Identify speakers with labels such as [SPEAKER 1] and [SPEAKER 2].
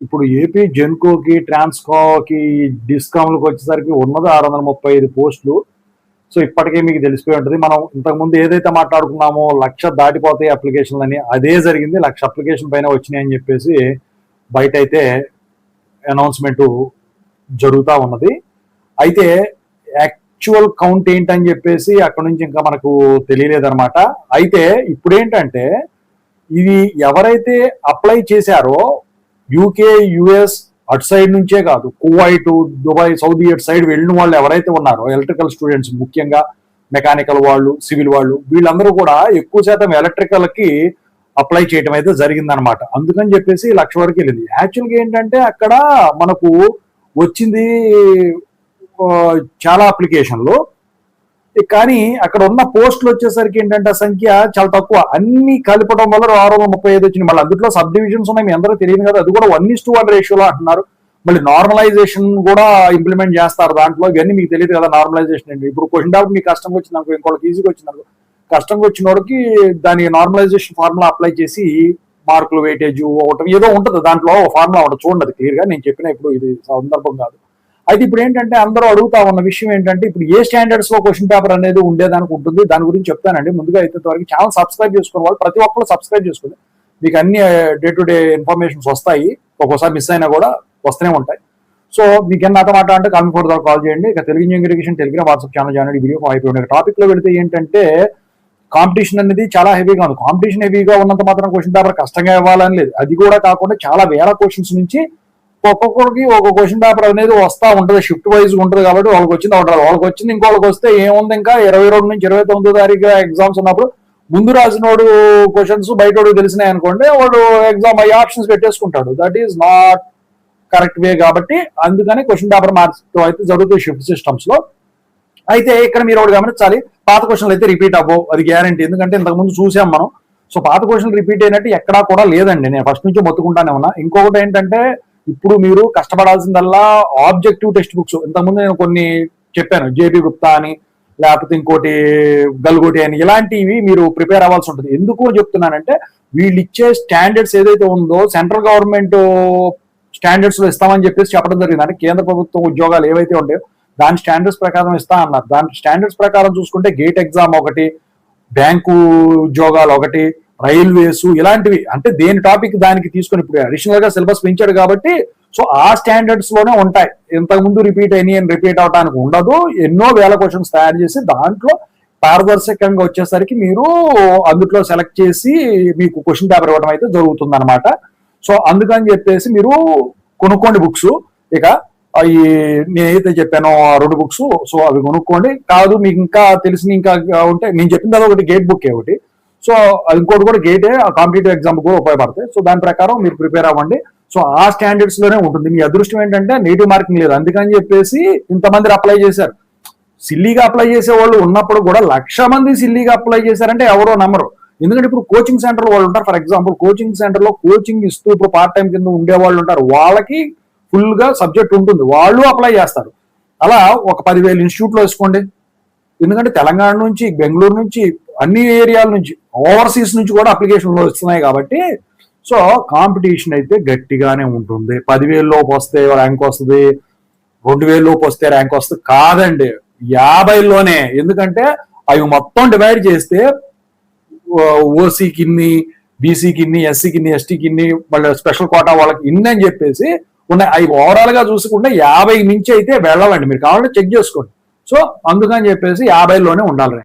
[SPEAKER 1] ఇప్పుడు ఏపీ జెన్కోకి, ట్రాన్స్‌కోకి, డిస్కామ్‌లకి వచ్చేసరికి ఉన్నది 635 పోస్టులు. సో, ఇప్పటికే మీకు తెలిసిపోయి ఉంటది. మనం ఇంతకుముందు ఏదైతే మాట్లాడుకున్నామో 1,00,000 దాటిపోతాయి అప్లికేషన్‌లని అదే జరిగింది. 1,00,000 అప్లికేషన్ పైన వచ్చినాయని చెప్పేసి బయటైతే అనౌన్స్‌మెంటు జరుగుతా ఉన్నది. అయితే యాక్చువల్ కౌంట్ ఏంటని చెప్పేసి అక్కడి నుంచి ఇంకా మనకు తెలియలేదనమాట. అయితే ఇప్పుడేంటంటే ఇది ఎవరైతే అప్లై చేశారో యూకే, యూఎస్ అటు సైడ్ నుంచే కాదు, కువైట్, దుబాయ్, సౌదీ అటు సైడ్ వెళ్ళిన వాళ్ళు ఎవరైతే ఉన్నారో ఎలక్ట్రికల్ స్టూడెంట్స్, ముఖ్యంగా మెకానికల్ వాళ్ళు, సివిల్ వాళ్ళు, వీళ్ళందరూ కూడా ఎక్కువ శాతం ఎలక్ట్రికల్ కి అప్లై చేయడం అయితే జరిగిందనమాట. అందుకని చెప్పేసి 1,00,000 వరకు వెళ్ళింది. యాక్చువల్గా ఏంటంటే అక్కడ మనకు వచ్చింది చాలా అప్లికేషన్లు, కానీ అక్కడ ఉన్న పోస్టులు వచ్చేసరికి ఏంటంటే సంఖ్య చాలా తక్కువ. అన్ని కలపడం వల్ల 635 వచ్చింది. మళ్ళీ అందులో సబ్ డివిజన్స్ ఉన్నాయి, మీ అందరూ తెలియదు కదా, అది కూడా 1:1 రేషియోలో అంటున్నారు. మళ్ళీ నార్మలైజేషన్ కూడా ఇంప్లిమెంట్ చేస్తారు దాంట్లో. ఇవన్నీ మీకు తెలియదు కదా నార్మలైజేషన్ ఏంటి. ఇప్పుడు క్వశ్చన్ పేపర్ మీకు కష్టంగా వచ్చింది అనుకో, ఇంకోటికి ఈజీగా వచ్చింది అనుకో, కష్టంగా వచ్చిన వాడికి దాని నార్మలైజేషన్ ఫార్ములా అప్లై చేసి మార్కులు వెయిటేజ్ ఒకటి ఏదో ఉంటుంది, దాంట్లో ఫార్ములా ఉంటుంది, చూడండి క్లియర్ గా. నేను చెప్పిన ఇప్పుడు ఇది సందర్భం కాదు. అయితే ఇప్పుడు ఏంటంటే అందరూ అడుగుతా ఉన్న విషయం ఏంటంటే ఇప్పుడు ఏ స్టాండర్డ్స్ లో క్వశ్చన్ పేపర్ అనేది ఉండేదానికి ఉంటుంది, దాని గురించి చెప్తానండి. ముందుగా అయితే వరకు ఛానల్ సబ్స్క్రైబ్ చేసుకున్న వాళ్ళు ప్రతి ఒక్కరు సబ్స్క్రైబ్ చేసుకుని మీకు అన్ని డే టు డే ఇన్ఫర్మేషన్స్ వస్తాయి. ఒక్కోసారి మిస్ అయినా కూడా వస్తూనే ఉంటాయి. సో మీకు ఏం నాతో మాట్లాడంటే కామెంట్ ఫోర్ ద్వారా కాల్ చేయండి. ఇక Telugu English Telegram WhatsApp channel చేయండి. వీడియో అయిపోయింది. టాపిక్ లో వెళితే ఏంటంటే కాంపిటీషన్ అనేది చాలా హెవీగా ఉంది. కాంపిటీషన్ హెవీగా ఉన్నంత మాత్రం క్వశ్చన్ పేపర్ కష్టంగా ఇవ్వాలని లేదు. అది కూడా కాకుండా చాలా వేల క్వశ్చన్స్ నుంచి ఒక్కొక్కరికి ఒక క్వశ్చన్ పేపర్ అనేది వస్తా ఉంటుంది, షిఫ్ట్ వైజ్ ఉంటుంది. కాబట్టి వాళ్ళకి వచ్చింది ఒకటి, వాళ్ళకి వచ్చింది ఇంకోళ్ళకి వస్తే ఏముంది, ఇంకా 22 నుంచి 29 తారీఖు ఎగ్జామ్స్ ఉన్నప్పుడు ముందు రాసినోడు క్వశ్చన్స్ బయటోడు తెలిసినాయి అనుకోండి, వాడు ఎగ్జామ్ అయ్యి ఆప్షన్స్ పెట్టేసుకుంటాడు. That is not correct way. కాబట్టి అందుకని క్వశ్చన్ పేపర్ మార్చడం అయితే జరుగుతుంది షిఫ్ట్ సిస్టమ్స్ లో. అయితే ఇక్కడ మీరు ఒకటి గమనించాలి, పాత క్వశ్చన్లు అయితే రిపీట్ అవ్వవు, అది గ్యారంటీ. ఎందుకంటే ఇంతకుముందు చూసాం మనం. సో పాత క్వశ్చన్ రిపీట్ అయినట్టు ఎక్కడా కూడా లేదండి, నేను ఫస్ట్ నుంచి మొత్తుకుంటానే ఉన్నా. ఇంకొకటి ఏంటంటే ఇప్పుడు మీరు కష్టపడాల్సిందల్లా ఆబ్జెక్టివ్ టెక్స్ట్ బుక్స్. ఇంతకుముందు నేను కొన్ని చెప్పాను, జేపీ గుప్తా అని, లేకపోతే ఇంకోటి గల్గోటి అని, ఇలాంటివి మీరు ప్రిపేర్ అవ్వాల్సి ఉంటుంది. ఎందుకు చెప్తున్నానంటే వీళ్ళు ఇచ్చే స్టాండర్డ్స్ ఏదైతే ఉందో సెంట్రల్ గవర్నమెంట్ స్టాండర్డ్స్ లో ఇస్తామని చెప్పేసి చెప్పడం జరిగింది. అంటే కేంద్ర ప్రభుత్వం ఉద్యోగాలు ఏవైతే ఉంటాయో దాని స్టాండర్డ్స్ ప్రకారం ఇస్తా అన్నారు. దాని స్టాండర్డ్స్ ప్రకారం చూసుకుంటే గేట్ ఎగ్జామ్ ఒకటి, బ్యాంకు ఉద్యోగాలు ఒకటి, రైల్వేస్, ఇలాంటివి. అంటే దేని టాపిక్ దానికి తీసుకొని ఇప్పుడు అడిషనల్ గా సిలబస్ పెంచాడు కాబట్టి సో ఆ స్టాండర్డ్స్ లోనే ఉంటాయి. ఇంతకుముందు రిపీట్ అయినాయి అని రిపీట్ అవడానికి ఉండదు. ఎన్నో వేల క్వశ్చన్స్ తయారు చేసి దాంట్లో పారదర్శకంగా వచ్చేసరికి మీరు అందులో సెలెక్ట్ చేసి మీకు క్వశ్చన్ పేపర్ ఇవ్వడం అయితే జరుగుతుంది అనమాట. సో అందుకని చెప్పేసి మీరు కొనుక్కోండి బుక్స్. ఇక అవి నేనైతే చెప్పానో 2 బుక్స్, సో అవి కొనుక్కోండి. కాదు మీకు ఇంకా తెలిసిన ఇంకా ఉంటే నేను చెప్పిన తర్వాత ఒకటి గేట్ బుక్ ఒకటి, సో ఇంకోటి కూడా గేటే కాంపిటేటివ్ ఎగ్జామ్ కూడా ఉపయోగపడతాయి. సో దాని ప్రకారం మీరు ప్రిపేర్ అవ్వండి. సో ఆ స్టాండర్డ్స్ లోనే ఉంటుంది. మీ అదృష్టం ఏంటంటే నెగిటివ్ మార్కింగ్ లేదు. అందుకని చెప్పేసి ఇంతమంది అప్లై చేశారు. సిల్లీగా అప్లై చేసే వాళ్ళు ఉన్నప్పుడు కూడా 1,00,000 మంది సిల్లీగా అప్లై చేశారంటే ఎవరో నమ్మరు. ఎందుకంటే ఇప్పుడు కోచింగ్ సెంటర్ వాళ్ళు ఉంటారు. ఫర్ ఎగ్జాంపుల్ కోచింగ్ సెంటర్ లో కోచింగ్ ఇస్తూ ఇప్పుడు పార్ట్ టైం కింద ఉండే వాళ్ళు ఉంటారు. వాళ్ళకి ఫుల్ గా సబ్జెక్ట్ ఉంటుంది, వాళ్ళు అప్లై చేస్తారు. అలా ఒక 10,000 ఇన్స్టిట్యూట్లో వేసుకోండి. ఎందుకంటే తెలంగాణ నుంచి, బెంగళూరు నుంచి, అన్ని ఏరియాల నుంచి, ఓవర్సీస్ నుంచి కూడా అప్లికేషన్లు వస్తున్నాయి. కాబట్టి సో కాంపిటీషన్ అయితే గట్టిగానే ఉంటుంది. 10,000 లోపు వస్తే ర్యాంక్ వస్తుంది, 2,000 లోపు వస్తే ర్యాంక్ వస్తుంది కాదండి, 50లోనే. ఎందుకంటే అవి మొత్తం డివైడ్ చేస్తే ఓసీకి ఇన్ని, బీసీకి ఇన్ని, ఎస్సీకి ఇన్ని, ఎస్టీకి ఇన్ని, మళ్ళీ స్పెషల్ కోటా వాళ్ళకి ఇన్ని అని చెప్పేసి ఉన్నాయి. అవి ఓవరాల్ గా చూసుకుంటే 50 నుంచి అయితే వెళ్ళాలండి. మీరు కావాలంటే చెక్ చేసుకోండి. సో అందుకని చెప్పేసి 50లోనే ఉండాలి.